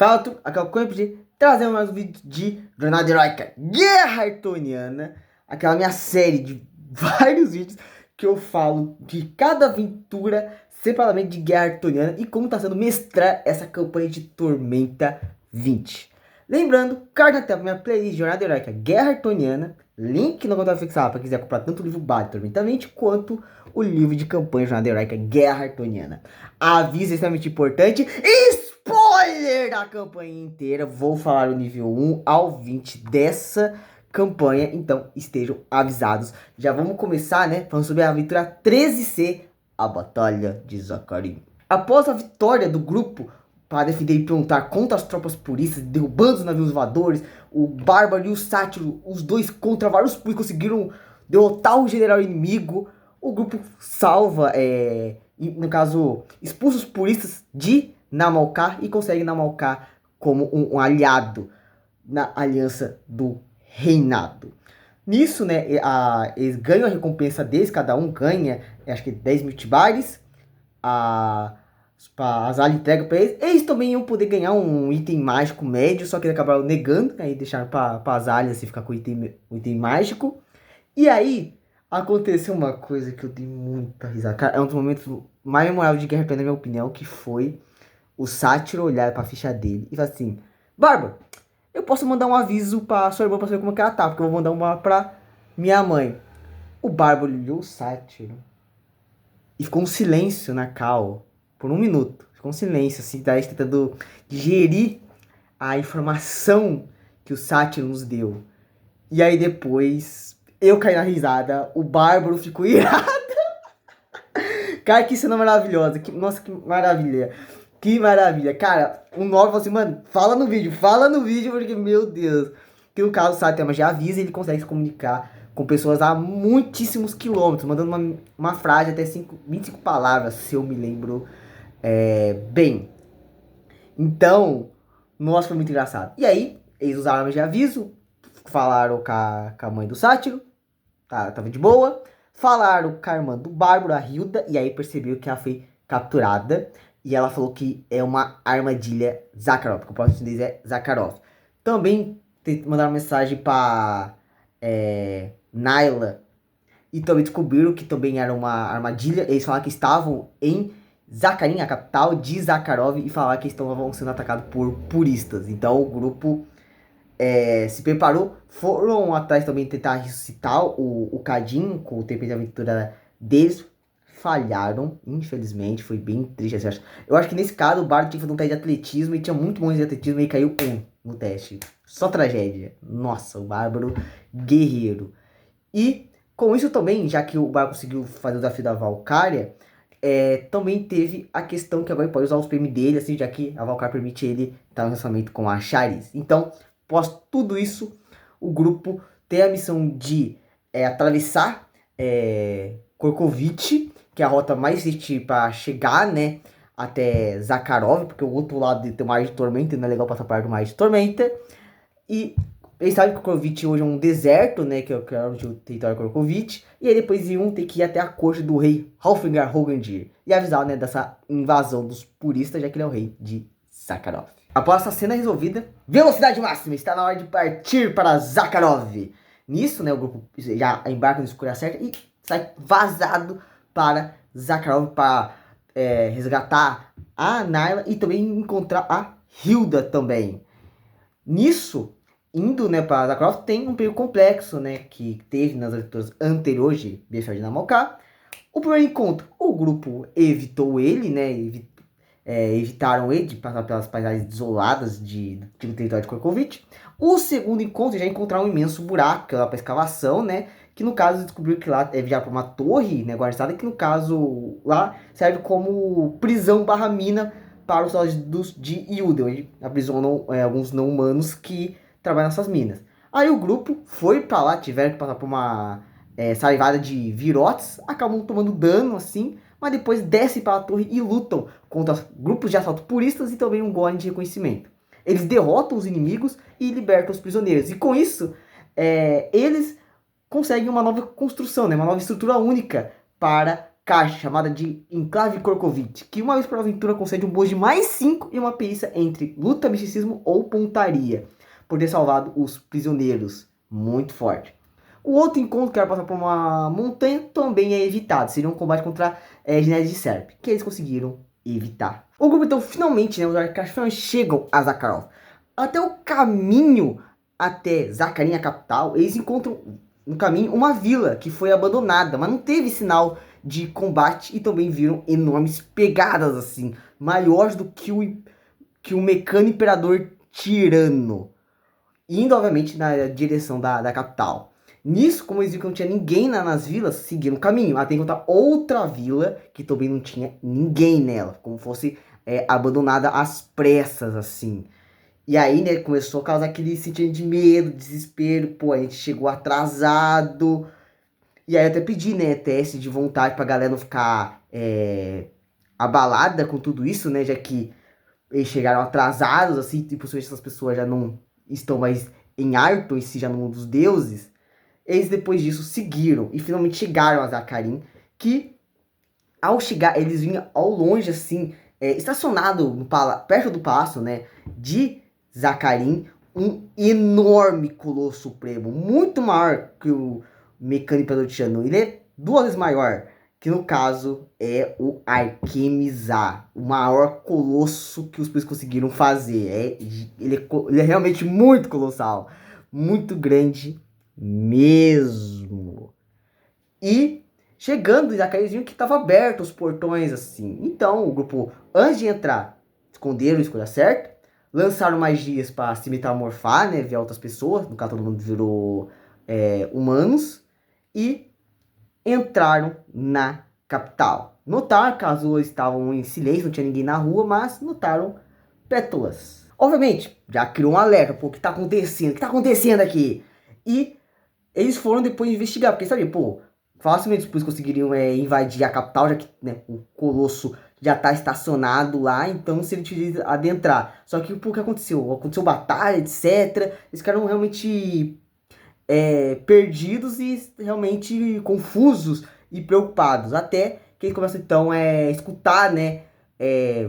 Falto aquela coisa de trazer mais um vídeo de Jornada Heróica Guerra Artoniana, aquela minha série de vários vídeos que eu falo de cada aventura separadamente de Guerra Artoniana e como está sendo mestrar essa campanha de Tormenta 20. Lembrando, card na tela para minha playlist Jornada Heróica Guerra Artoniana, link na conta fixada para quem quiser comprar tanto o livro base Tormenta 20 quanto o livro de campanha Jornada Heróica Guerra Artoniana. Aviso extremamente importante, spoiler da campanha inteira, vou falar o nível 1 ao 20 dessa campanha, então estejam avisados. Já vamos começar, né, falando sobre a aventura 13C, a Batalha de Zacarim. Após a vitória do grupo para defender e lutar contra as tropas puristas, derrubando os navios voadores, o Bárbaro e o Sátiro, os dois contra vários puris, conseguiram derrotar o general inimigo. O grupo salva, no caso, expulsa os puristas de Namalcar e consegue Namalcar como um aliado na aliança do reinado. Nisso, né, eles ganham a recompensa deles, cada um ganha, acho que 10 mil tibares. A Azalea entrega pra eles. Eles também iam poder ganhar um item mágico médio, só que eles acabaram negando, aí deixaram pra Azalea assim, ficar com o item mágico. E aí, aconteceu uma coisa que eu dei muita risada. Cara, é um dos momentos mais memoráveis de Guerra Artoniana, na minha opinião, que foi o Sátiro olhar pra ficha dele e falar assim: Bárbara, eu posso mandar um aviso pra sua irmã pra saber como é que ela tá, porque eu vou mandar uma pra minha mãe. O Bárbaro olhou o Sátiro e ficou um silêncio na cal por 1 minuto. Ficou um silêncio, assim, daí tentando digerir a informação que o Sátiro nos deu. E aí depois eu caí na risada, o Bárbaro ficou irado. Cara, que cena maravilhosa. Nossa, que maravilha. Que maravilha. Cara, o 9 falou assim, mano, fala no vídeo, porque, meu Deus. Que no caso o Satema já avisa e ele consegue se comunicar com pessoas a muitíssimos quilômetros, mandando uma frase até 25 palavras, se eu me lembro bem. Então, nossa, foi muito engraçado. E aí, eles usaram armas de aviso, falaram com a mãe do Sátiro, tava de boa. Falaram com a irmã do Bárbaro, a Hilda, e aí percebeu que ela foi capturada. E ela falou que é uma armadilha Zakharov, porque o próximo chinês é Zakharov. Também mandaram mensagem pra Naila. E também descobriram que também era uma armadilha. Eles falaram que estavam em Zakharim, a capital de Zakharov, e falaram que estavam sendo atacados por puristas. Então o grupo se preparou, foram atrás também tentar ressuscitar o Kadin com o tempo de aventura deles. Falharam, infelizmente, foi bem triste. Eu acho que nesse caso o Bárbaro tinha que fazer um teste de atletismo e tinha muito bom de atletismo e caiu 1 no teste. Só tragédia. Nossa, o Bárbaro guerreiro. E com isso também, já que o Bárbaro conseguiu fazer o desafio da Valkyria, também teve a questão que agora ele pode usar os PM dele, assim, já que a Valkyria permite ele estar no relacionamento com a Charis. Então, após tudo isso, o grupo tem a missão de atravessar Korkovich, que é a rota mais difícil para chegar, né, até Zakharov, porque o outro lado tem o Mar de Tormenta, não é legal passar perto do Mar de Tormenta. E eles sabem que Korkovich hoje é um deserto, né, que é o território de Korkovich, e aí depois iam ter que ir até a corte do rei Halfgar Hogandir e avisar, né, dessa invasão dos puristas, já que ele é o rei de Zakharov. Após essa cena resolvida, velocidade máxima, está na hora de partir para Zakharov. Nisso, né, o grupo já embarca no escuro certa e sai vazado para Zakharov para resgatar a Naila e também encontrar a Hilda também. Nisso, indo, né, para Zakharov, tem um período complexo, né, que teve nas aventuras anteriores de Befehl de Namalcar. O primeiro encontro, o grupo evitou ele, né, evitaram ele de passar pelas paisagens desoladas do território de Korkovich. O segundo encontro, já encontraram um imenso buraco lá para escavação, né, que no caso descobriu que lá é vigiado por uma torre, né, guardada, que no caso lá serve como prisão barra mina para os soldados de Yuden, onde aprisionam alguns não humanos que trabalham nessas minas. Aí o grupo foi para lá, tiveram que passar por uma sarivada de virotes, acabam tomando dano assim, mas depois descem para a torre e lutam contra grupos de assalto puristas e também um golem de reconhecimento. Eles derrotam os inimigos e libertam os prisioneiros. E com isso, eles conseguem uma nova construção, né, uma nova estrutura única para caixa chamada de Enclave Korkovich, que uma vez por aventura concede um bônus de mais 5 e uma perícia entre luta, misticismo ou pontaria, por ter salvado os prisioneiros. Muito forte. O outro encontro, que era passar por uma montanha, também é evitado. Seria um combate contra Genesis de Serp, que eles conseguiram evitar. O grupo, então, finalmente, né, os Arcaxas finalmente chegam a Zakharov. Até o caminho até Zakharin, a capital, eles encontram no caminho uma vila que foi abandonada, mas não teve sinal de combate, e também viram enormes pegadas, assim, maiores do que o Mecano Imperador Tirano, indo, obviamente, na direção da capital. Nisso, como eles viram que não tinha ninguém nas vilas, seguiram o caminho, até encontrar outra vila que também não tinha ninguém nela, como fosse abandonada às pressas, assim. E aí, né, começou a causar aquele sentimento de medo, desespero, pô, a gente chegou atrasado. E aí eu até pedi, né, teste de vontade pra galera não ficar abalada com tudo isso, né, já que eles chegaram atrasados, assim, e possivelmente essas pessoas já não estão mais em Arthur, e se já no mundo dos deuses. Eles depois disso seguiram e finalmente chegaram a Zakharin, que ao chegar, eles vinham ao longe, assim, estacionado perto do palácio, né, de Zakharin, um enorme colosso supremo, muito maior que o Mecânico Pelotiano. Ele é 2 vezes maior, que no caso é o Arquemizar, o maior colosso que os Priscos conseguiram fazer. Ele é realmente muito colossal, muito grande mesmo. E chegando, já viram que estava aberto os portões, assim. Então o grupo, antes de entrar, esconderam a escolha certa, lançaram magias para se metamorfar, né, ver outras pessoas, no caso todo mundo virou humanos, e entraram na capital. Notaram que as ruas estavam em silêncio, não tinha ninguém na rua, mas notaram pétalas. Obviamente, já criou um alerta, pô, o que tá acontecendo? O que tá acontecendo aqui? E eles foram depois investigar, porque sabe, pô, facilmente depois conseguiriam invadir a capital, já que, né, o Colosso já tá estacionado lá, então se ele tivesse adentrar. Só que o que aconteceu? Aconteceu batalha, etc. Eles ficaram realmente perdidos e realmente confusos e preocupados. Até que eles começam então a escutar, né,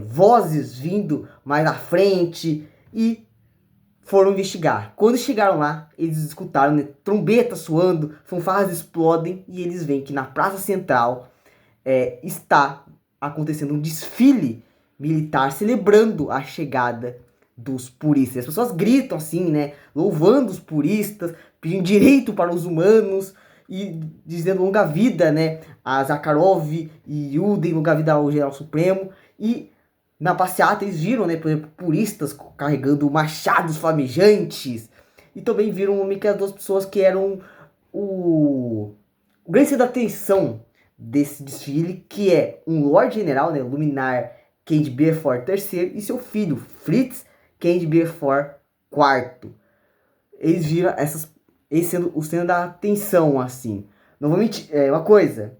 vozes vindo mais à frente e foram investigar. Quando chegaram lá, eles escutaram, né, trombetas soando, fanfarras explodem e eles veem que na praça central está acontecendo um desfile militar celebrando a chegada dos puristas. As pessoas gritam assim, né, louvando os puristas, pedindo direito para os humanos e dizendo longa vida, né, a Zakharov e Yuden, longa vida ao General Supremo. E na passeata eles viram, né, por exemplo, puristas carregando machados flamejantes. E também viram uma das 2 pessoas que eram o grande centro da atenção desse desfile, que é um Lorde General, né, Luminar Candy Beaufort III, e seu filho, Fritz Candy Beaufort IV. Eles viram esse sendo o centro da atenção, assim. Novamente, uma coisa,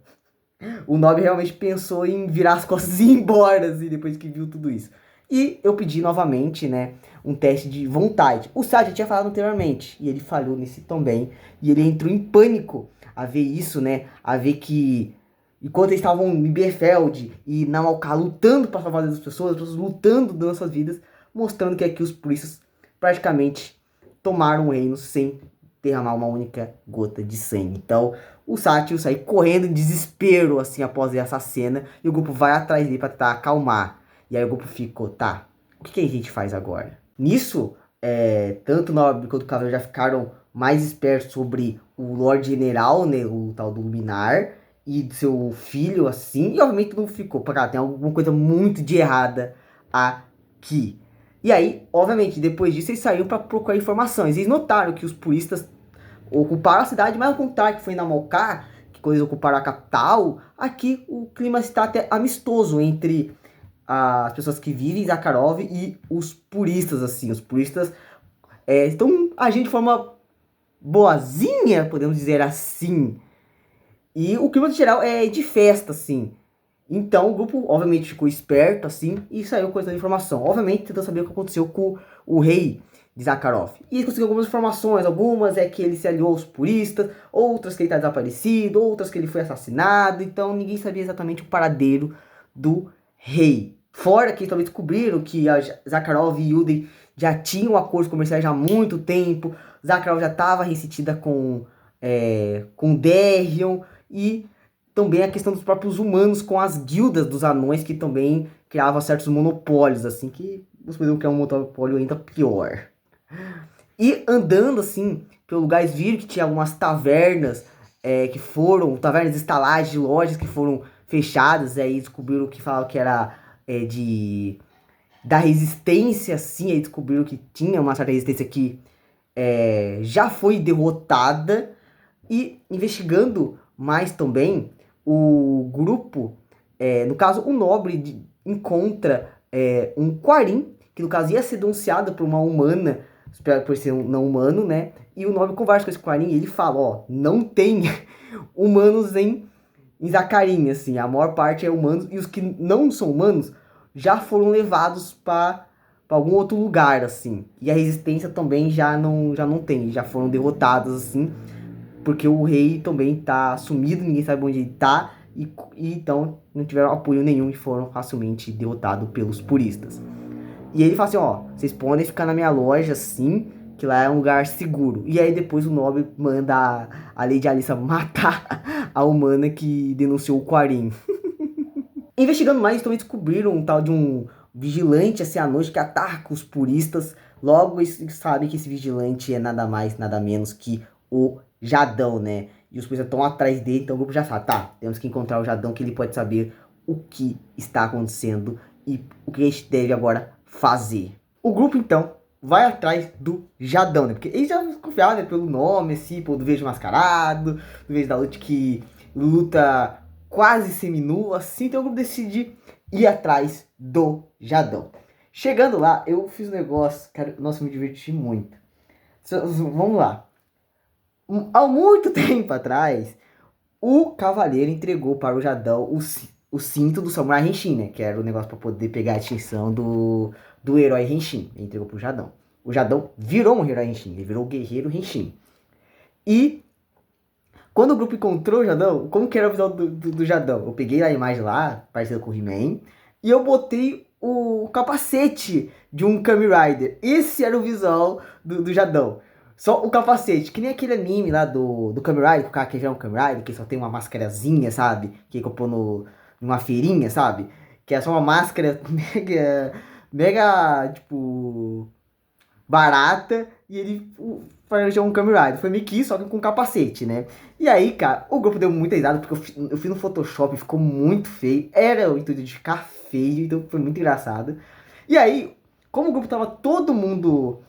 o Nobre realmente pensou em virar as costas e ir embora, assim, depois que viu tudo isso. E eu pedi novamente, né, um teste de vontade. O Sá já tinha falado anteriormente, e ele falhou nesse também. E ele entrou em pânico a ver isso, né, a ver que enquanto eles estavam em Bierfeld e na Malká lutando para salvar as pessoas lutando, dando suas vidas, mostrando que aqui os puristas praticamente tomaram o reino sem derramar uma única gota de sangue. Então, o Sátil sai correndo em desespero, assim, após essa cena, e o grupo vai atrás dele para tentar acalmar. E aí o grupo ficou, tá, o que a gente faz agora? Nisso, tanto o Nobre quanto o Cavaleiro já ficaram mais espertos sobre o Lorde General, né, o tal do Luminar, e seu filho, assim, e obviamente não ficou, cara, tem alguma coisa muito de errada aqui. E aí, obviamente, depois disso eles saíram para procurar informações. Eles notaram que os puristas ocuparam a cidade, mas ao contrário que foi na Malká, que eles ocuparam a capital, aqui o clima está até amistoso entre as pessoas que vivem em Zakharov e os puristas, assim. Os puristas estão agindo de forma boazinha, podemos dizer assim. E o clima, em geral, é de festa, assim. Então o grupo, obviamente, ficou esperto, assim, e saiu com essa informação. Obviamente, tentando saber o que aconteceu com o rei de Zakharov. E eles conseguiram algumas informações, algumas é que ele se aliou aos puristas, outras que ele está desaparecido, outras que ele foi assassinado, então ninguém sabia exatamente o paradeiro do rei. Fora que eles também descobriram que a Zakharov e Yuden já tinham acordos comerciais já há muito tempo, Zakharov já estava ressentida com Derion, e também a questão dos próprios humanos com as guildas dos anões, que também criavam certos monopólios, assim, que você poderiam criar um monopólio ainda pior. E andando, assim, pelo lugar, eles viram que tinha algumas tavernas, tavernas, estalagens de lojas que foram fechadas, aí descobriram que falavam que era da resistência, assim, aí descobriram que tinha uma certa resistência que já foi derrotada. E investigando mais também, o grupo, no caso o nobre, encontra um Quarim, que no caso ia ser denunciado por uma humana, por ser um não humano, né? E o nobre conversa com esse Quarim e ele fala, ó, não tem humanos em Zacarim, assim, a maior parte é humanos, e os que não são humanos já foram levados para algum outro lugar, assim. E a resistência também já não tem, já foram derrotados, assim, porque o rei também tá sumido, ninguém sabe onde ele tá, e então não tiveram apoio nenhum e foram facilmente derrotados pelos puristas. E ele fala assim, ó, vocês podem ficar na minha loja, assim, que lá é um lugar seguro. E aí depois o nobre manda a Lady Alissa matar a humana que denunciou o Quarim. Investigando mais, também descobriram um tal de um vigilante, assim, à noite, que ataca os puristas. Logo, eles sabem que esse vigilante é nada mais, nada menos que o Jadão, né? E os puristas estão atrás dele, então o grupo já sabe, tá, temos que encontrar o Jadão, que ele pode saber o que está acontecendo e o que a gente deve agora fazer. O grupo, então, vai atrás do Jadão, né? Porque eles já confiavam, né, pelo nome, assim, pô, do Vejo Mascarado, do Vejo da Lute, que luta quase seminua, assim, então o grupo decide ir atrás do Jadão. Chegando lá, eu fiz um negócio, cara, nossa, eu me diverti muito. Vamos lá. Há muito tempo atrás, o cavaleiro entregou para o Jadão o cinto do Samurai Henshin, né? Que era o negócio para poder pegar a extinção do herói Henshin. Ele entregou pro Jadão. O Jadão virou um herói Henshin, ele virou o guerreiro Henshin. E quando o grupo encontrou o Jadão, como que era o visual do Jadão? Eu peguei a imagem lá, parecida com o He-Man, e eu botei o capacete de um Kamen Rider. Esse era o visual do Jadão. Só o capacete, que nem aquele anime lá do Kamen Rider, que o cara que já é um Kamen Rider, que só tem uma máscarazinha, sabe? Que comprou numa feirinha, sabe? Que é só uma máscara mega, tipo, barata, e ele planejou um Kamen Rider. Foi meio que isso, só que com capacete, né? E aí, cara, o grupo deu muita risada, porque eu fiz no Photoshop, ficou muito feio. Era o intuito de ficar feio, então foi muito engraçado. E aí, como o grupo tava todo mundo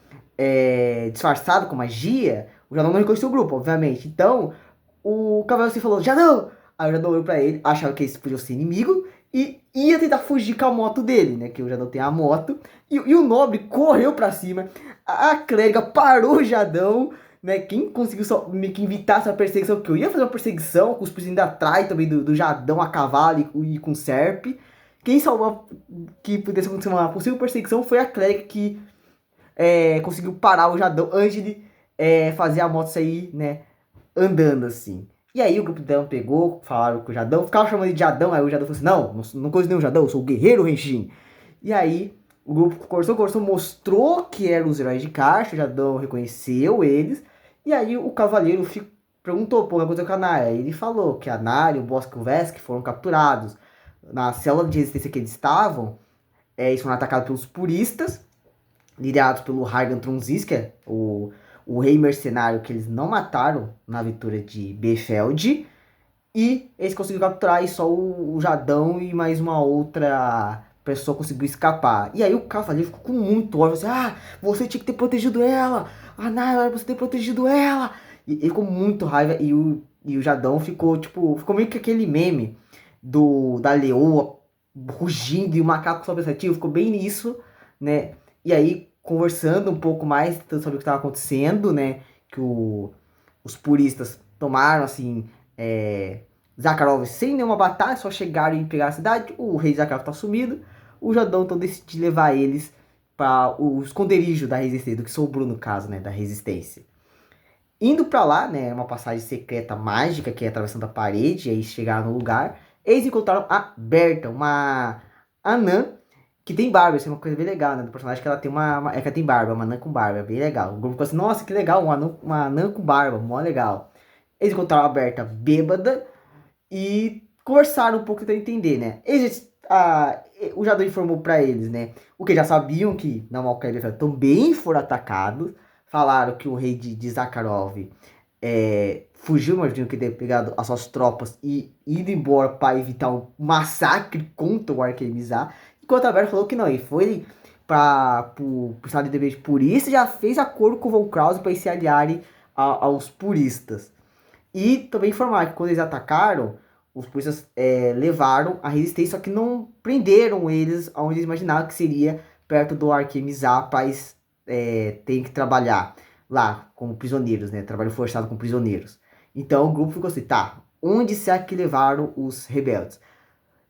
disfarçado com magia, o Jadão não reconheceu o grupo, obviamente. Então, o Cavaleiro assim falou, Jadão! Aí o Jadão olhou pra ele, achava que eles podiam ser inimigo, e ia tentar fugir com a moto dele, né? Que o Jadão tem a moto. E o nobre correu pra cima. A clériga parou o Jadão, né? Quem conseguiu só meio que evitar essa perseguição, porque eu ia fazer uma perseguição com os puristas indo atrás também do Jadão a cavalo e com serpe. Quem salvou que pudesse acontecer uma possível perseguição foi a clériga que conseguiu parar o Jadão antes de fazer a moto sair, né? Andando assim. E aí o grupo dela pegou, falaram com o Jadão, ficava chamando ele de Jadão, aí o Jadão falou assim, não conheço nenhum Jadão, eu sou o guerreiro Henshin. E aí o grupo conversou, mostrou que eram os heróis de caixa, o Jadão reconheceu eles, e aí o cavaleiro perguntou, pô, o que aconteceu com a Naya? Ele falou que a Naya e o Bosco Vesk foram capturados. Na célula de resistência que eles estavam, eles foram atacados pelos puristas, liderados pelo Hargan Tronzis, que é o rei mercenário que eles não mataram na vitória de Befeld. E eles conseguiram capturar e só o Jadão e mais uma outra pessoa conseguiu escapar. E aí o cavaleiro ficou com muito ódio. Assim, você tinha que ter protegido ela. Naya, você ter protegido ela. E ele ficou muito raiva. E o Jadão ficou meio que aquele meme da leoa rugindo e o macaco só pensativo. Ficou bem nisso, né? E aí, conversando um pouco mais sobre o que estava acontecendo, né? Que os puristas tomaram, assim, Zakharov sem nenhuma batalha, só chegaram e pegaram a cidade. O rei Zakharov tá sumido. O Jadão então decide levar eles para o esconderijo da resistência, do que sobrou no caso, né, da resistência. Indo pra lá, né, uma passagem secreta mágica, que é atravessando a parede, e aí chegaram no lugar, eles encontraram a Berta, uma anã que tem barba. Isso é uma coisa bem legal, né, do personagem, que ela tem é que ela tem barba, uma anã com barba, é bem legal. O grupo ficou assim, nossa, que legal, uma anã com barba, mó legal. Eles encontraram a Berta bêbada e conversaram um pouco, tentando entender, né. O Jadon informou pra eles, né, o que já sabiam, que na Malkavian também foram atacados. Falaram que o rei de Zakharov fugiu, imaginando que ter pegado as suas tropas e ido embora para evitar um massacre contra o Arquemizar. Enquanto a Berta falou que não, ele foi para o estado de dever purista e já fez acordo com o Von Krause para se aliarem aos puristas. E também informar que quando eles atacaram, os puristas levaram a resistência, só que não prenderam eles onde eles imaginavam que seria perto do Arquemizar, para eles terem que trabalhar lá como prisioneiros, né? Trabalho forçado com prisioneiros. Então o grupo ficou assim, tá, onde será que levaram os rebeldes?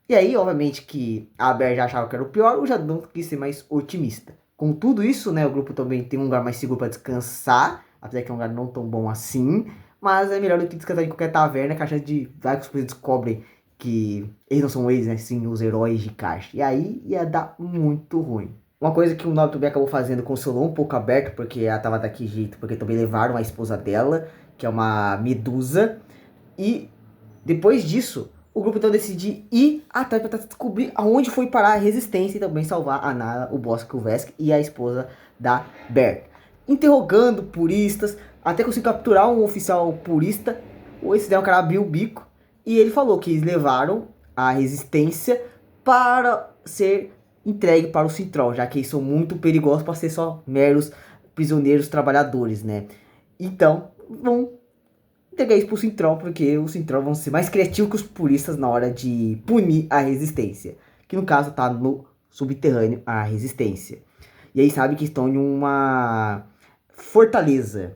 E aí, obviamente, que a Aber já achava que era o pior, o Jadon quis ser mais otimista. Com tudo isso, né, o grupo também tem um lugar mais seguro para descansar, apesar que é um lugar não tão bom assim, mas é melhor do que descansar em qualquer taverna, que a chance de vai que os polícias descobrem que eles não são eles, né, sim, os heróis de Karst. E aí ia dar muito ruim. Uma coisa que o Nobre também acabou fazendo, consolou um pouco a Berta, porque ela tava daquele jeito, porque também levaram a esposa dela, que é uma medusa. E depois disso, o grupo então decide ir atrás para descobrir aonde foi parar a resistência e também salvar a Nala, o Bossk, o Vesk e a esposa da Berta. Interrogando puristas, até conseguir capturar um oficial purista. Esse daí, o cara abriu o bico e ele falou que eles levaram a resistência para ser entregue para o Cintrol, já que eles são muito perigosos para ser só meros prisioneiros trabalhadores, né? Então, vão entregar isso pro Cintrol, porque os Cintrol vão ser mais criativos que os puristas na hora de punir a resistência. Que no caso tá no subterrâneo, a resistência. E aí sabe que estão em uma fortaleza.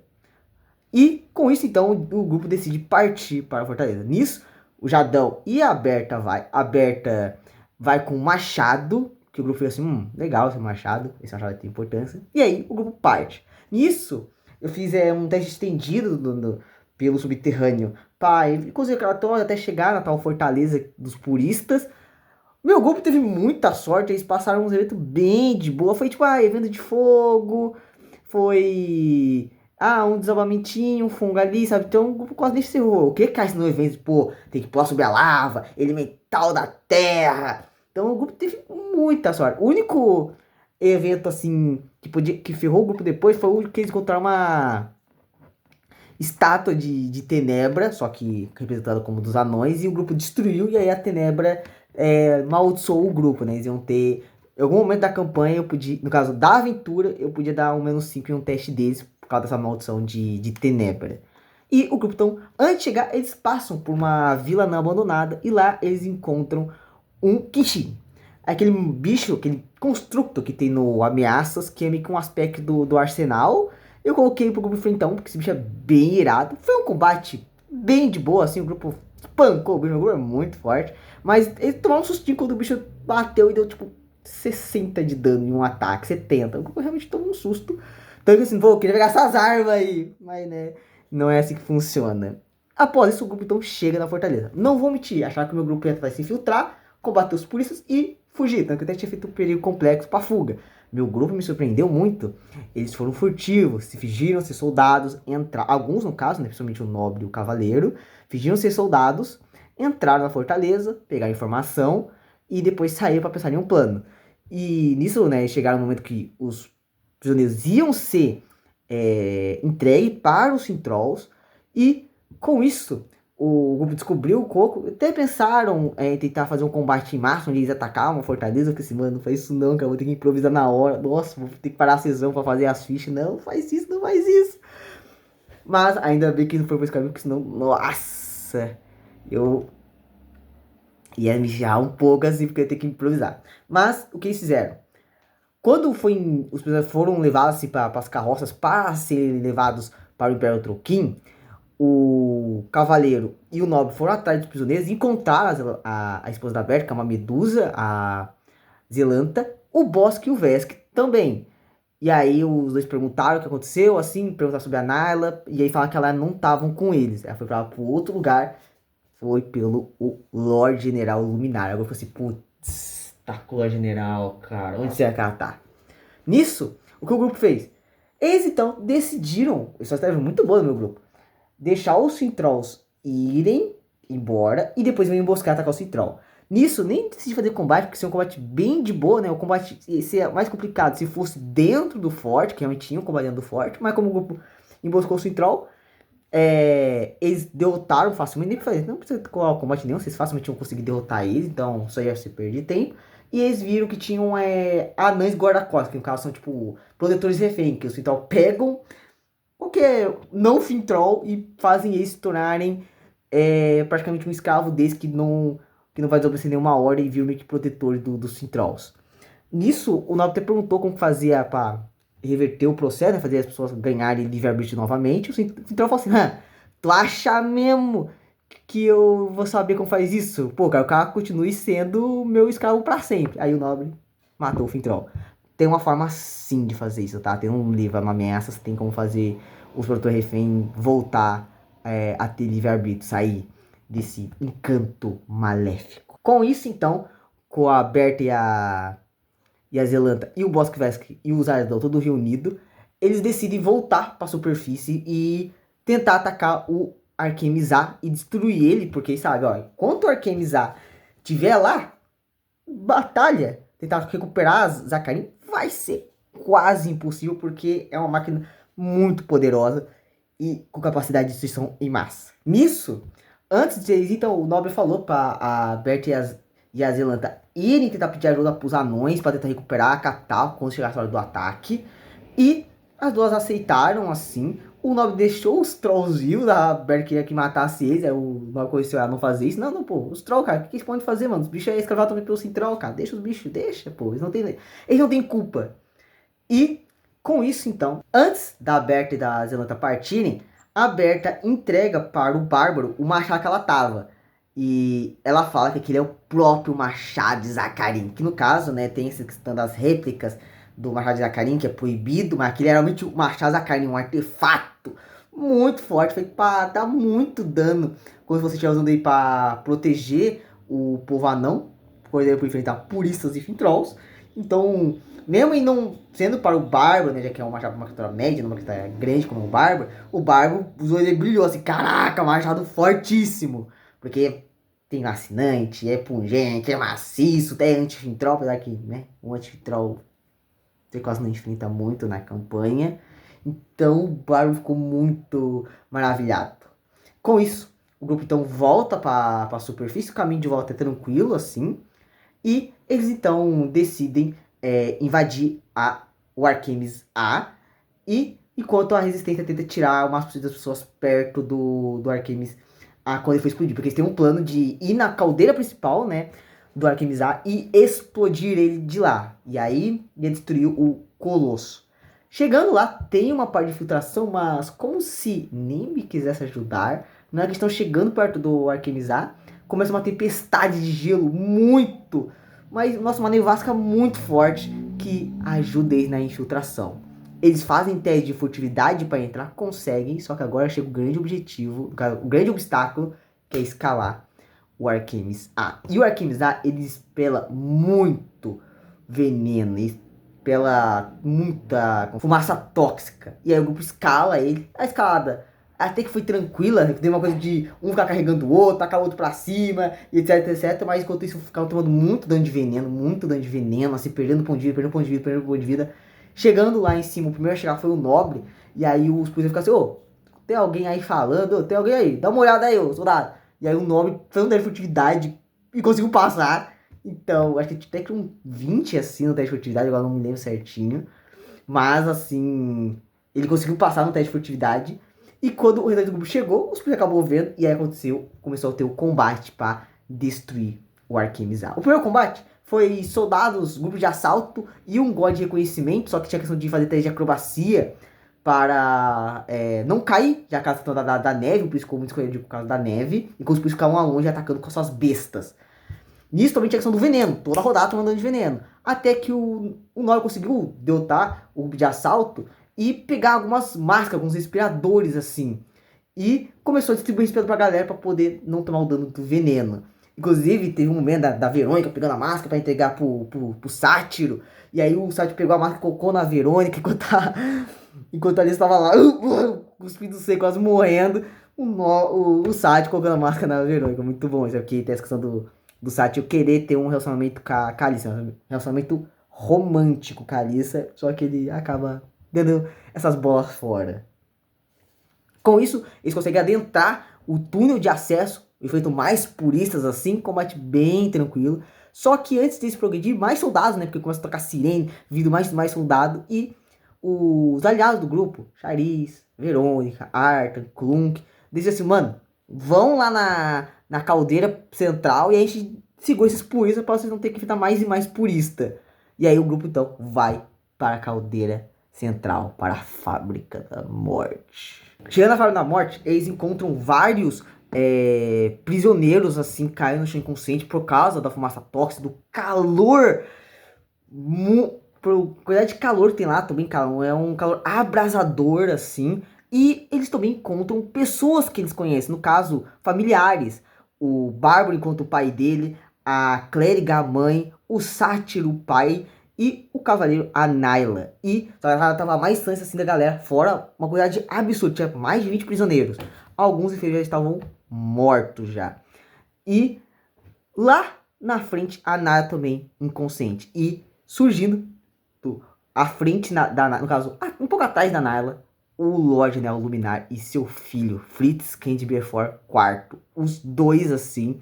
E com isso então o grupo decide partir para a fortaleza. Nisso, o Jadão e a Berta vai. A Berta vai com o machado, que o grupo fica assim, legal esse machado vai ter importância. E aí o grupo parte. Nisso, eu fiz um teste estendido pelo subterrâneo. Pai, conseguiu até chegar na tal fortaleza dos puristas. Meu grupo teve muita sorte, eles passaram uns eventos bem de boa. Foi tipo, evento de fogo, foi um desabamentinho, um fungo ali, sabe? Então o grupo quase nem se ferrou. O que cai no evento? Pô, tem que pular sobre a lava, elemental da terra. Então o grupo teve muita sorte. O único evento assim que ferrou o grupo depois foi o que eles encontraram uma estátua de Tenebra, só que representada como dos anões, e o grupo destruiu, e aí a Tenebra amaldiçoou o grupo, né? Eles iam ter. Em algum momento da campanha, eu podia, no caso da aventura, eu podia dar um -5 em um teste deles, por causa dessa maldição de Tenebra. E o grupo, então, antes de chegar, eles passam por uma vila não abandonada, e lá eles encontram um Kinshin. Aquele bicho, aquele construto que tem no Ameaças, que é meio que um aspecto do Arsenal. Eu coloquei pro grupo enfrentar porque esse bicho é bem irado. Foi um combate bem de boa, assim, o grupo espancou, o grupo é muito forte. Mas ele tomou um sustinho quando o bicho bateu e deu, tipo, 60 de dano em um ataque, 70. O grupo realmente tomou um susto. Então eu assim, queria pegar essas armas aí. Mas, né, não é assim que funciona. Após isso, o grupo então chega na fortaleza. Não vou mentir, achar que o meu grupo ia tentar se infiltrar, combater os puristas e fugir. Tanto que eu até tinha feito um perigo complexo pra fuga. Meu grupo me surpreendeu muito. Eles foram furtivos, se fingiram ser soldados, alguns no caso, né, principalmente o nobre e o cavaleiro, fingiram ser soldados, entraram na fortaleza, pegaram informação e depois saíram para pensar em um plano. E nisso, né, chegaram no momento que os prisioneiros iam ser entregues para os Cintrolls, e com isso o grupo descobriu o Coco. Até pensaram em tentar fazer um combate em massa, onde eles atacavam uma fortaleza. Que assim, mano, não faz isso não, cara, vou ter que improvisar na hora. Nossa, vou ter que parar a sessão pra fazer as fichas. Não, faz isso, não faz isso. Mas ainda bem que não foi por esse caminho, porque senão, nossa, eu ia me ferrar um pouco assim, porque eu ia ter que improvisar. Mas o que eles fizeram? Quando os prisioneiros foram levados assim, para as carroças para serem levados para o Império Troquim, o cavaleiro e o nobre foram atrás dos prisioneiros e encontraram a esposa da Berta, que é uma medusa, a Zelanta, o Bossk e o Vesk também. E aí os dois perguntaram o que aconteceu, assim, perguntaram sobre a Nyla, e aí falaram que ela não estavam com eles. Ela foi pra outro lugar, foi pelo o Lorde General Luminário. Agora eu falei assim, putz, tá com o Lorde General, cara, onde será que ela tá? Nisso, o que o grupo fez? Eles então decidiram, isso é uma estratégia muito boa no meu grupo, deixar os Sintrolls irem embora e depois vem emboscar e atacar o Sintral. Nisso, nem decidi fazer combate, porque seria um combate bem de boa, né? O combate seria mais complicado se fosse dentro do forte, que realmente tinha um combate dentro do forte, mas como o grupo emboscou o Sintral, eles derrotaram facilmente, nem fazer, não precisa colar o combate nenhum, vocês facilmente iam conseguir derrotar eles, então só ia se perder tempo. E eles viram que tinham anães guarda-costas, que no caso são tipo protetores refém, que os Sintral pegam qualquer não Fintroll e fazem eles se tornarem praticamente um escravo desse que não vai desobedecer nenhuma ordem e vir meio que protetor dos Fintrolls. Nisso, o Nobre até perguntou como fazia para reverter o processo, né, fazer as pessoas ganharem livre-arbítrio novamente. O Fintroll falou assim, tu acha mesmo que eu vou saber como faz isso? Pô, cara, o cara continue sendo meu escravo para sempre. Aí o Nobre matou o Fintroll. Tem uma forma sim de fazer isso, tá? Tem um livro, uma ameaça, tem como fazer os produtores refém voltar a ter livre-arbítrio, sair desse encanto maléfico. Com isso, então, com a Berta e a Zelanta e o Bosque Vesk e o Zardão todo reunido, eles decidem voltar para a superfície e tentar atacar o Arquemizar e destruir ele, porque sabe, ó, enquanto o Arquemizar estiver lá, batalha, tentar recuperar Zakarin vai ser quase impossível, porque é uma máquina muito poderosa e com capacidade de destruição em massa. Nisso, antes de eles, então, o Nobre falou para a Berta e a Zelanta irem tentar pedir ajuda para os anões para tentar recuperar a capital quando chegar a hora do ataque. E as duas aceitaram assim. O Nobre deixou os trolls vivos, a Berta queria que matasse eles, aí o Nobre conheceu ela não fazer isso. Não, pô, os trolls, cara, o que eles podem fazer, mano? Os bichos é escravados também pelo Sintral, cara, deixa os bichos, deixa, pô, eles não têm culpa. E com isso, então, antes da Berta e da Zelanta partirem, a Berta entrega para o Bárbaro o machado que ela tava. E ela fala que aquele é o próprio machado de Zakarin. Que no caso, né, tem essa questão das réplicas do machado de Zakarin, que é proibido, mas aquele era realmente o machado de Zakarin, um artefato muito forte, feito para dar muito dano quando você estiver usando ele para proteger o povo anão, por exemplo, enfrentar puristas e fintrolls. Então, mesmo em não sendo para o Bárbaro, né, já que é um machado para uma criatura média, numa criatura grande como o Bárbaro usou ele, brilhou assim, caraca, machado fortíssimo. Porque tem lacinante, é pungente, é maciço, até anti-fintroll, apesar que, né, o anti-fintroll você quase não enfrenta muito na campanha. Então o Bárbaro ficou muito maravilhado. Com isso, o grupo então volta para a superfície, o caminho de volta é tranquilo, assim. E eles então decidem invadir o Arquemis A. E enquanto a resistência tenta tirar o máximo possível das pessoas perto do Arquemis A quando ele for explodir. Porque eles têm um plano de ir na caldeira principal, né? Do Arquemis A e explodir ele de lá. E aí ia destruir o Colosso. Chegando lá, tem uma parte de filtração, mas como se nem me quisesse ajudar, na hora que estão chegando perto do Arquemis A, começa uma tempestade de gelo muito, mas nossa, uma nevasca muito forte que ajuda eles na infiltração. Eles fazem teste de furtividade para entrar, conseguem, só que agora chega o grande objetivo, o grande obstáculo, que é escalar o Arquemis A. E o Arquemis A, ele espela muito veneno, ele espela muita fumaça tóxica. E aí o grupo escala ele. A escalada até que foi tranquila, tem uma coisa de um ficar carregando o outro, tacar o outro pra cima, etc, etc. Mas enquanto isso, ficava tomando muito dano de veneno, assim, perdendo ponto de vida, perdendo ponto de vida, perdendo ponto de vida. Chegando lá em cima, o primeiro a chegar foi o Nobre, e aí os policiais ficaram assim, ô, tem alguém aí falando, tem alguém aí, dá uma olhada aí, ô, soldado. E aí o Nobre fez um teste de furtividade e conseguiu passar. Então, acho que até que um 20 assim no teste de furtividade, agora não me lembro certinho. Mas assim, ele conseguiu passar no teste de furtividade. E quando o restante do grupo chegou, os policiais acabou vendo. E aí começou a ter o combate para destruir o Arquemis A. O primeiro combate foi soldados, grupo de assalto e um god de reconhecimento. Só que tinha a questão de fazer teste de acrobacia para não cair, já que a questão da neve, o polícia ficou muito escolhido por causa da neve, e com os polícias ficavam longe atacando com suas bestas. Nisso também tinha a questão do veneno, toda a rodada tomando dano de veneno. Até que o Nori conseguiu derrotar o grupo de assalto e pegar algumas máscaras, alguns respiradores assim. E começou a distribuir respirador pra galera pra poder não tomar o dano do veneno. Inclusive, teve um momento da Verônica pegando a máscara pra entregar pro Sátiro. E aí o Sátiro pegou a máscara e colocou na Verônica enquanto a Alice tava lá, cuspindo seco, quase morrendo. O Sátiro colocando a máscara na Verônica. Muito bom isso aqui. Tem essa questão do Sátiro querer ter um relacionamento com a Calissa. Um relacionamento romântico com a Calissa. Só que ele acaba dando essas bolas fora. Com isso, eles conseguem adentrar o túnel de acesso, feito mais puristas assim, combate bem tranquilo. Só que antes deles progredir, mais soldados, né? Porque começa a tocar sirene, vindo mais soldado. E os aliados do grupo, Charisse, Verônica, Arthur, Clunk, dizem assim, mano, vão lá na caldeira central e a gente segura esses puristas para vocês não terem que ficar mais e mais purista. E aí o grupo então vai para a caldeira central, para a Fábrica da Morte. Chegando na Fábrica da Morte, eles encontram vários prisioneiros assim caindo no chão inconsciente por causa da fumaça tóxica, do calor, por quantidade de calor que tem lá também, é um calor abrasador assim. E eles também encontram pessoas que eles conhecem, no caso, familiares. O Bárbaro encontra o pai dele, a Clériga, a mãe, o Sátiro, o pai, e o Cavaleiro, a Naila. E ela tava mais distante assim da galera, fora uma quantidade absurda, tinha mais de 20 prisioneiros. Alguns enfermeiros estavam mortos já. E lá na frente, a Naila também inconsciente. E surgindo à frente, no caso, um pouco atrás da Naila, o Lorde, né, o Luminar e seu filho, Fritz Candiberfor IV. Os dois, assim,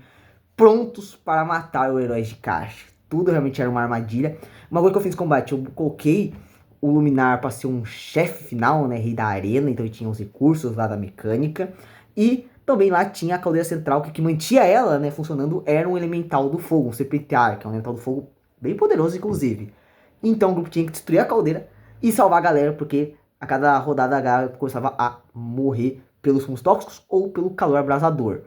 prontos para matar o herói de caixa. Tudo realmente era uma armadilha. Uma coisa que eu fiz no combate, eu coloquei o Luminar para ser um chefe final, né, rei da arena, então ele tinha os recursos lá da mecânica. E também lá tinha a caldeira central, que mantinha ela, né, funcionando, era um elemental do fogo, um serpentiário, que é um elemental do fogo bem poderoso, inclusive. Então o grupo tinha que destruir a caldeira e salvar a galera, porque a cada rodada a galera começava a morrer pelos fumos tóxicos ou pelo calor abrasador.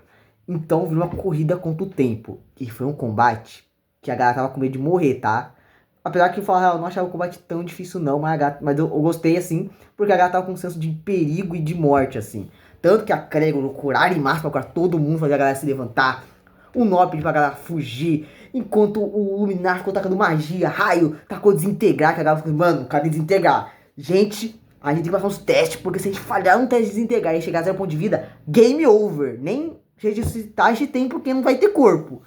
Então virou uma corrida contra o tempo. E foi um combate que a galera tava com medo de morrer, tá? Apesar que eu não achava o combate tão difícil não, mas eu gostei assim, porque a galera tava com um senso de perigo e de morte, assim. Tanto que a Cregor curar em massa pra curar todo mundo, fazer a galera se levantar. O Nob pediu pra galera fugir. Enquanto o Luminar ficou tacando magia, raio, tacou desintegrar, que a galera ficou, mano, cadê desintegrar? Gente, a gente tem que passar uns testes, porque se a gente falhar no teste de desintegrar e chegar a 0 ponto de vida, game over. Nem ressuscitar a gente tem, porque não vai ter corpo.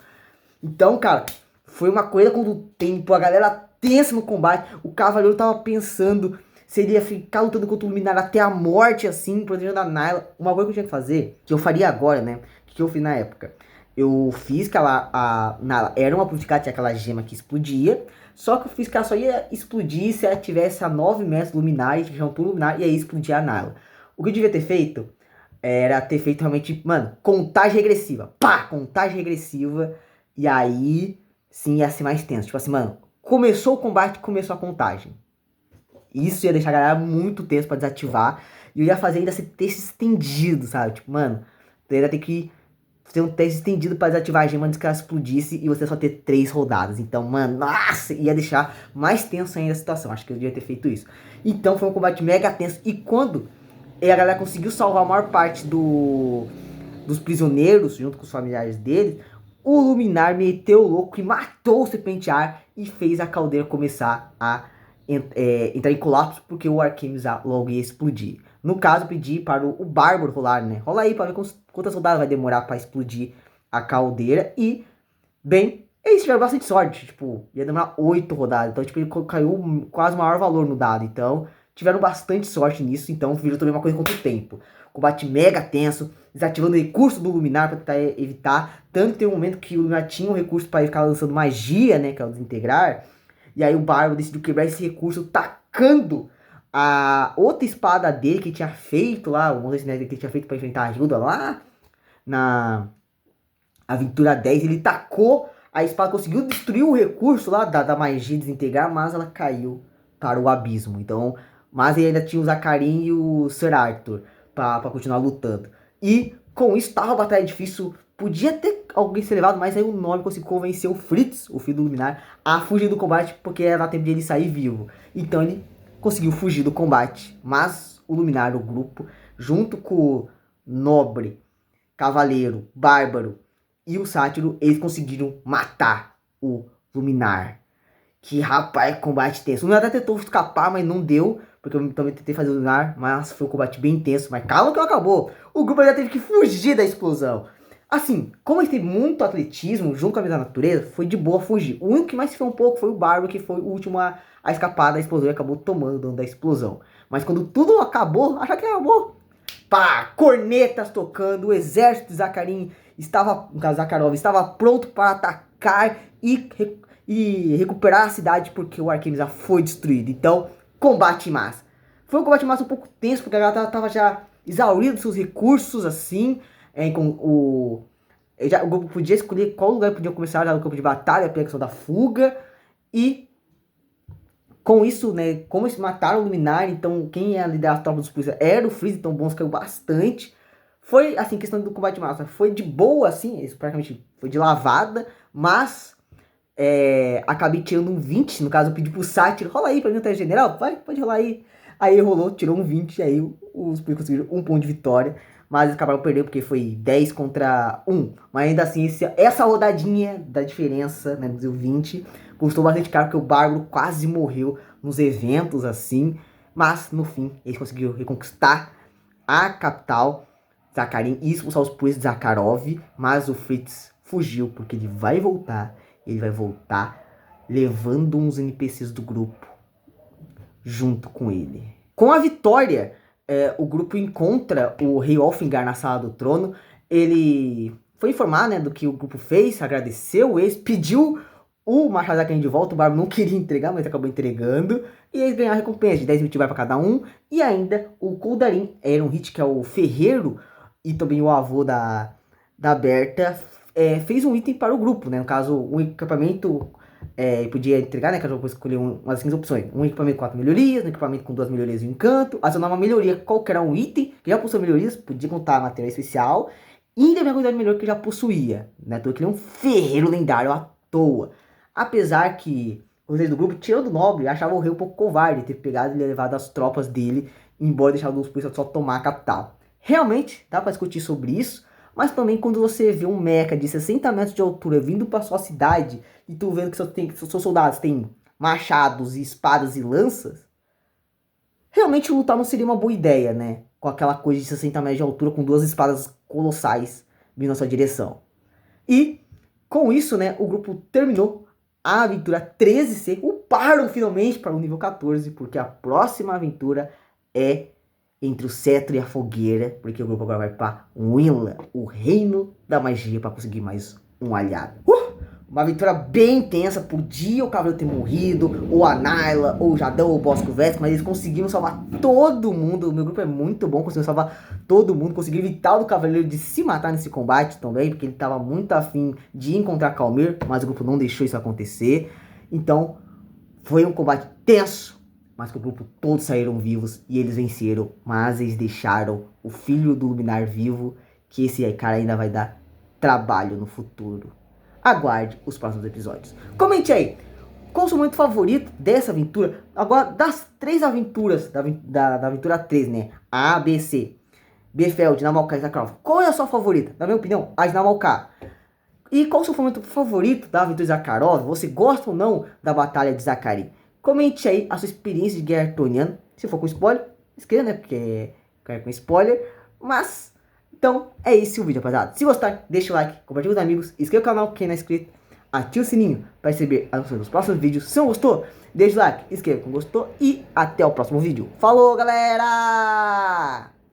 Então, cara, foi uma coisa com o tempo, a galera tensa no combate. O Cavaleiro tava pensando se ele ia ficar lutando contra o Luminar até a morte, assim, protegendo a Naila. Uma coisa que eu tinha que fazer, que eu faria agora, né? Que eu fiz na época. Eu fiz que ela era uma purificada, tinha aquela gema que explodia. Só que eu fiz que ela só ia explodir se ela tivesse a 9 metros luminar, e tinha um pulo luminar, e aí explodia a Naila. O que eu devia ter feito era ter feito realmente, mano, contagem regressiva. Pá! Contagem regressiva. E aí, sim, ia ser mais tenso. Tipo assim, mano, começou o combate, começou a contagem. Isso ia deixar a galera muito tenso pra desativar. E eu ia fazer ainda esse teste estendido, sabe? Tipo, mano, tu ainda tem que ter um teste estendido pra desativar a gema antes que ela explodisse e você só ter 3 rodadas. Então, mano, nossa, ia deixar mais tenso ainda a situação. Acho que eu devia ter feito isso. Então foi um combate mega tenso. E quando a galera conseguiu salvar a maior parte dos prisioneiros, junto com os familiares deles, o Luminar meteu o louco e matou o Serpentiar e fez a caldeira começar a entrar em colapso, porque o Arquemes logo ia explodir. No caso, pedi para o Bárbaro rolar, né? Rola aí para ver quantas rodadas vai demorar para explodir a caldeira. E, bem, eles tiveram bastante sorte. Tipo, ia demorar 8 rodadas. Então, tipo, ele caiu quase o maior valor no dado. Então, tiveram bastante sorte nisso. Então, virou também uma coisa contra o tempo. Combate mega tenso, desativando o recurso do Luminar para tentar evitar. Tanto que tem um momento que o Luminar tinha um recurso para ficar lançando magia, né? Que é o desintegrar. E aí o Bárbaro decidiu quebrar esse recurso, tacando a outra espada dele que tinha feito lá, o monte de que ele tinha feito pra enfrentar a ajuda lá na aventura 10. Ele tacou a espada, conseguiu destruir o recurso lá da magia desintegrar, mas ela caiu para o abismo. Então, mas ele ainda tinha o Zacarin e o Sir Arthur pra continuar lutando. E com isso tava uma batalha difícil. Podia ter alguém ser levado, mas aí o Nobre conseguiu convencer o Fritz, o filho do Luminar, a fugir do combate, porque era tempo de ele sair vivo. Então ele conseguiu fugir do combate, mas o Luminar, o grupo, junto com o Nobre, Cavaleiro, Bárbaro e o Sátiro, eles conseguiram matar o Luminar. Que rapaz, combate tenso. O Luminar até tentou escapar, mas não deu. Porque eu também tentei fazer o Luminar, mas foi um combate bem intenso. Mas calma que não acabou. O grupo ainda teve que fugir da explosão. Assim, como ele teve muito atletismo junto com a vida da natureza, foi de boa fugir. O único que mais se foi um pouco foi o Bárbaro, que foi o último a escapar da explosão e acabou tomando o dano da explosão. Mas quando tudo acabou, achava que acabou. Pá, cornetas tocando, o exército de Zakharin estava, no caso Zakharov, estava pronto para atacar e recuperar a cidade porque o Arquemes já foi destruído. Então, combate em massa. Foi um combate em massa um pouco tenso, porque a galera tava já exaurida dos seus recursos, assim. O grupo podia escolher qual lugar podia começar no campo de batalha, pela questão da fuga. E com isso, né, como eles mataram o Luminar, então quem ia liderar a tropa dos polícia era o Freeze, então o bônus caiu bastante. Foi, assim, questão do combate em massa, foi de boa, assim, isso praticamente foi de lavada, mas acabei tirando um 20, no caso eu pedi pro Sátiro, rola aí pra mim o teste general, vai, pode rolar aí. Aí rolou, tirou um 20, aí os polícia conseguiram um ponto de vitória, mas eles acabaram perdendo porque foi 10 contra 1. Mas ainda assim, essa rodadinha da diferença, né, do 20, custou bastante caro, porque o Bárbaro quase morreu nos eventos, assim. Mas, no fim, eles conseguiram reconquistar a capital, Zakharin, e expulsar os polícias de Zakharov. Mas o Fritz fugiu, porque ele vai voltar levando uns NPCs do grupo junto com ele. Com a vitória, o grupo encontra o Rei Olfengar na sala do trono. Ele foi informar, né, do que o grupo fez, agradeceu, pediu o Machado Zakharin de volta. O Bárbaro não queria entregar, mas acabou entregando. E eles ganharam a recompensa de 10 mil tibai para cada um. E ainda o Koldarin Ehrenhit, que é o ferreiro e também o avô da Berta, fez um item para o grupo, né? No caso, um equipamento podia entregar, né? Caso eu escolher umas 5 opções. Um equipamento com 4 melhorias, um equipamento com 2 melhorias de encanto. Adicionar uma melhoria, qualquer um item que já possui melhorias, podia contar material especial. E ainda a quantidade de melhor que já possuía, né? Então ele é um ferreiro lendário à toa. Apesar que os reis do grupo, tirando o Nobre, achavam o rei um pouco covarde ter pegado e levado as tropas dele, embora deixado os polícias só tomar a capital. Realmente, dá pra discutir sobre isso, mas também quando você vê um mecha de 60 metros de altura vindo pra sua cidade e tu vendo que seus soldados têm machados, espadas e lanças, realmente lutar não seria uma boa ideia, né? Com aquela coisa de 60 metros de altura com 2 espadas colossais vindo na sua direção. E com isso, né, o grupo terminou a aventura 13C, uparam finalmente para o nível 14, porque a próxima aventura é entre o cetro e a fogueira, porque o grupo agora vai para Winland, o reino da magia, para conseguir mais um aliado. Uma aventura bem intensa, podia o Cavaleiro ter morrido, ou a Naila, ou o Jadão, ou o Bosco Vesco, mas eles conseguiram salvar todo mundo. O meu grupo é muito bom, conseguiu salvar todo mundo, conseguiram evitar o Cavaleiro de se matar nesse combate também, porque ele estava muito afim de encontrar Calmir, mas o grupo não deixou isso acontecer. Então, foi um combate tenso, mas que o grupo todos saíram vivos e eles venceram, mas eles deixaram o filho do Luminar vivo, que esse cara ainda vai dar trabalho no futuro. Aguarde os próximos episódios. Comente aí, qual o seu momento favorito dessa aventura? Agora, das 3 aventuras, da aventura 3, né? A, B, C, Befeld, Namalcá e Zakharov. Qual é a sua favorita? Na minha opinião, a de Namalcá. E qual o seu momento favorito da aventura de Zakharov? Você gosta ou não da batalha de Zakharin? Comente aí a sua experiência de guerra artoniana. Se for com spoiler, escreva, né? Porque é com spoiler. Mas, então, é esse o vídeo, rapaziada. Se gostar, deixa o like, compartilha com os amigos, inscreva no canal quem não é inscrito, ative o sininho para receber as notificações dos próximos vídeos. Se não gostou, deixa o like, inscreva quem gostou e até o próximo vídeo. Falou, galera!